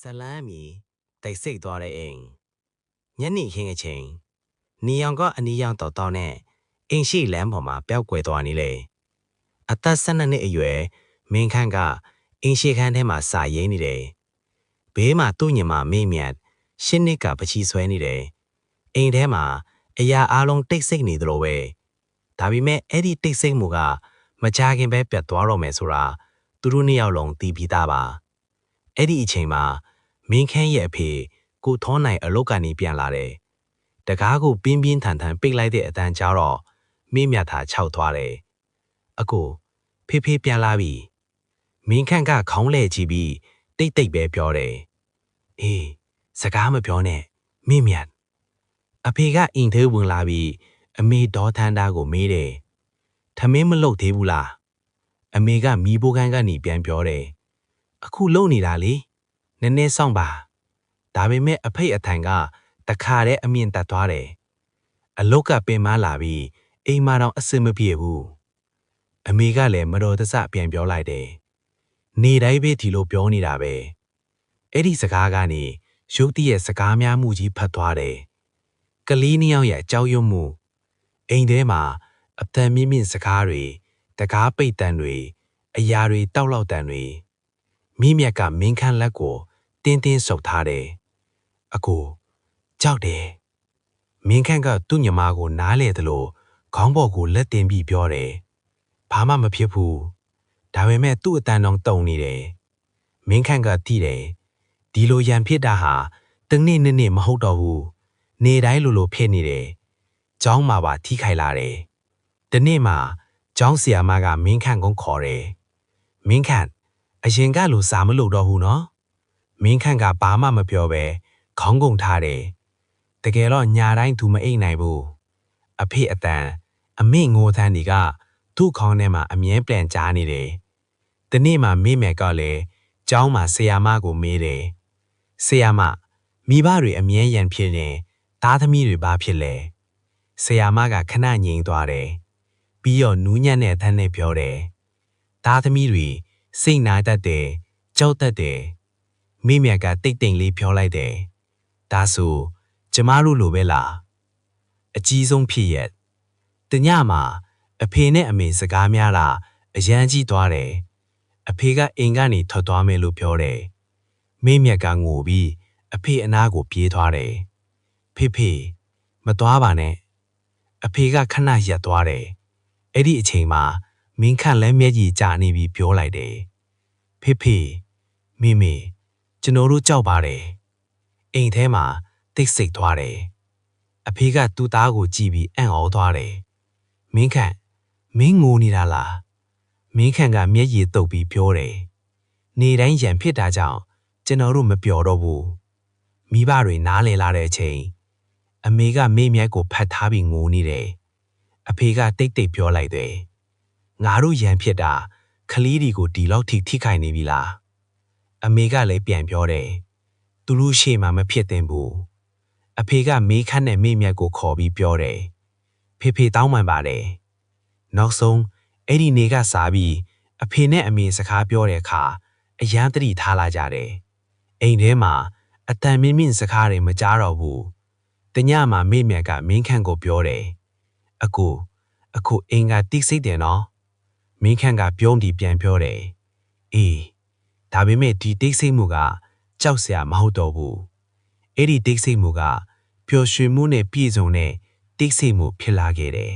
ဇလန်းမီတိတ်ဆိတ်သွားတဲ့အိမ်ညနေခင်းအချိန်နီယောင်ကအနီးယောင်တော်တော်နဲ့အိမ်ရှိလမ်းပေါ်မှာပျောက်ကွယ်သွားနေလေအသက်12နှစ်အရွယ်မင်းခန့်ကအင်းရှိခန်းထဲမှာစာရေးနေတယ်ဘေးမှာသူ့ညီမမေးမြတ်ရှင်းနှစ်ကပချီဆွဲနေတယ်အိမ်ထဲမှာအရာအလုံးတိတ်ဆိတ်နေသလိုပဲဒါပေမဲ့အဲ့ဒီတိတ်ဆိတ်မှုကမကြခင်ပဲပြတ်သွားတော့မယ်ဆိုတာသူတို့နှစ်ယောက်လုံးသိပြီးသားပါအဲ့ဒီအချိန်မှာမင်းခန့်ရဲ့အဖေကိုထောနိုင်အလုတ်ကနေပြန်လာတယ်တကားကိုပြင်းပြင်းထန်ထန်ပိတ်လိုက်တဲ့အတန်ကြားတော့မေးမြတ်သာခြောက်သွားတယ်အကိုဖေဖေပြန်လာပြီမင်းခန့်ကခေါင်းလဲကြည့်ပြီးတိတ်တိတ်ပဲပြောတယ်အေးစကားမပြောနဲ့မေးမြတ်အဖေကအိမ်ထဲဝင်လာပြီးအမေဒေါ်ထန်တာကိုမေးတယ်ထမင်းမလုပ်သေးဘူးလားအမေကမီးပိုးကန်းကနေပြန်ပြောတယ်အခုလုံနေတာလေနည်းနည်းစောင့်ပါဒါပေမဲ့အဖေအထံကတခါတည်းအမြင့်တက်သွားတယ်အလုတ်ကပင်မလာပြီးအိမ်မတော်အစင်မပြေဘူးအမေကလည်းမတော်တဆပြန်ပြောလိုက်တယ်နေတိုင်းပဲဒီလိုပြောနေတာပဲအဲ့ဒီစကားကနေရုတ်တရက်စကားများမှုကြီးဖတ်သွားတယ်ကလေးနှစ်ယောက်ရဲ့အကြောက်ရွံ့မှုအိမ်ထဲမှာအတန်မြင့်မြင့်စကားတွေတကားပိတ်တန်တွေအရာတွေတောက်လောက်တန်တွေမိမြတ်ကမင်းခန့်လက်ကိုတင်းတင်းဆုပ်ထားတယ်အကိုကြောက်တယ်မင်းခန့်ကသူ့ညီမကိုနားလေသလိုခေါင်းပေါ်ကိုလက်တင်ပြီးပြောတယ်ဘာမှမဖြစ်ဘူးဒါပေမဲ့သူ့အတန်တောင်တုန်နေတယ်မင်းခန့်ကသိတယ်ဒီလိုရန်ဖြစ်တာဟာတနေ့နေ့မဟုတ်တော့ဘူးနေတိုင်းလိုဖြစ်နေတယ်ကျောင်းမှာပါထိခိုက်လာတယ်ဒီနေ့မှာကျောင်းဆရာမကမင်းခန့်ကိုခေါ်တယ်မင်းခန့်အရင်ကလိုစာမလုပ်တော့ဘူးနော်မင်းခန့်ကဘာမှမပြောပဲခေါင်းကုန်ထားတယ်တကယ်တော့ညာတိုင်းသူမအိပ်နိုင်ဘူးအဖေအတန်အမေငိုသန်းတွေကသူ့ခေါင်းထဲမှာအမြဲပြန်ကြားနေတယ်ဒီနေ့မှမေးမယ်ကလည်းကျောင်းမှာဆရာမကိုမေးတယ်ဆရာမမိဘတွေအမြဲရန်ဖြစ်နေသားသမီးတွေဘာဖြစ်လဲဆရာမကခဏငြိမ်သွားတယ်ပြီးတော့နူးညံ့တဲ့အသံနဲ့ပြောတယ်သားသမီးတွေစိတ်နာတတ်တယ်ကြောက်တတ်တယ်မိမြတ်ကတိတ်တိမ်လေးပြောလိုက်တယ်ဒါဆိုကျမတို့လိုပဲလားအကြီးဆုံးဖြစ်ရက်တညမှာအဖေနဲ့အမေစကားများတာအရန်ကြီးသွားတယ်အဖေကအိမ်ကနေထွက်သွားမယ်လို့ပြောတယ်မိမြတ်ကငိုပြီးအဖေအနားကိုပြေးသွားတယ်ဖေမသွားပါနဲ့အဖေကခဏရပ်သွားတယ်အဲ့ဒီအချိန်မှာမင်းခန့်လည်းမျက်ကြီးကျနေပြီးပြောလိုက်တယ်ဖေမေကျွန်တော်တို့ကြောက်ပါတယ်အိမ်ထဲမှာတိတ်ဆိတ်သွားတယ်အဖေကသူ့သားကိုကြည့်ပြီးအံ့ဩသွားတယ်မင်းခန့်မင်းငိုနေတာလားမင်းခန့်ကမျက်ရည်တုပ်ပြီးပြောတယ်နေတိုင်းရန်ဖြစ်တာကြောင့်ကျွန်တော်တို့မပျော်တော့ဘူးမိဘတွေနားလည်လာတဲ့အချိန်အမေကမေးမြတ်ကိုဖတ်ထားပြီးငိုနေတယ်အဖေကတိတ်တိတ်ပြောလိုက်တယ်ငါတို့ရန်ဖြစ်တာခလီးဒီကိုဒီလောက်ထိခိုက်နေပြီလားအမေကလည်းပြန်ပြောတယ်သူတို့ရှေ့မှာမဖြစ်သင့်ဘူးအဖေကမေးခန့်နဲ့မေးမြတ်ကိုခေါ်ပြီးပြောတယ်ဖေတောင်းပန်ပါတယ်နောက်ဆုံးအဲ့ဒီနေကစားပြီးအဖေနဲ့အမေစကားပြောတဲ့အခါအယမ်းတတိထားလာကြတယ်အိမ်ထဲမှာအတန်မြင့်မြင့်စကားတွေမကြားတော့ဘူးတညမှာမေးမြတ်ကမင်းခန့်ကိုပြောတယ်အခုအင်ကတိတ်ဆိတ်တယ်နော်မင်းခန့်ကပြုံးပြီးပြန်ပြောတယ်အေးဒါပေမဲ့ဒီတိတ်ဆိတ်မှုကကြောက်စရာမဟုတ်တော့ဘူးအဲ့ဒီတိတ်ဆိတ်မှုကပျော်ရွှင်မှုနဲ့ပြည့်စုံတဲ့တိတ်ဆိတ်မှုဖြစ်လာခဲ့တယ်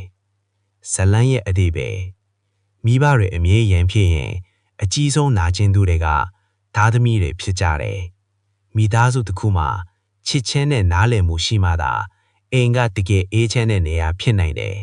ဇလန်းရဲ့အသေးပဲမိဘတွေအမြဲရန်ဖြစ်ရင်အကြီးဆုံးနာကျင်သူတွေကသားသမီးတွေဖြစ်ကြတယ်မိသားစုတစ်ခုမှာချစ်ချင်းနဲ့နားလည်မှုရှိမှသာအိမ်ကတကယ်အေးချမ်းတဲ့နေရာဖြစ်နိုင်တယ်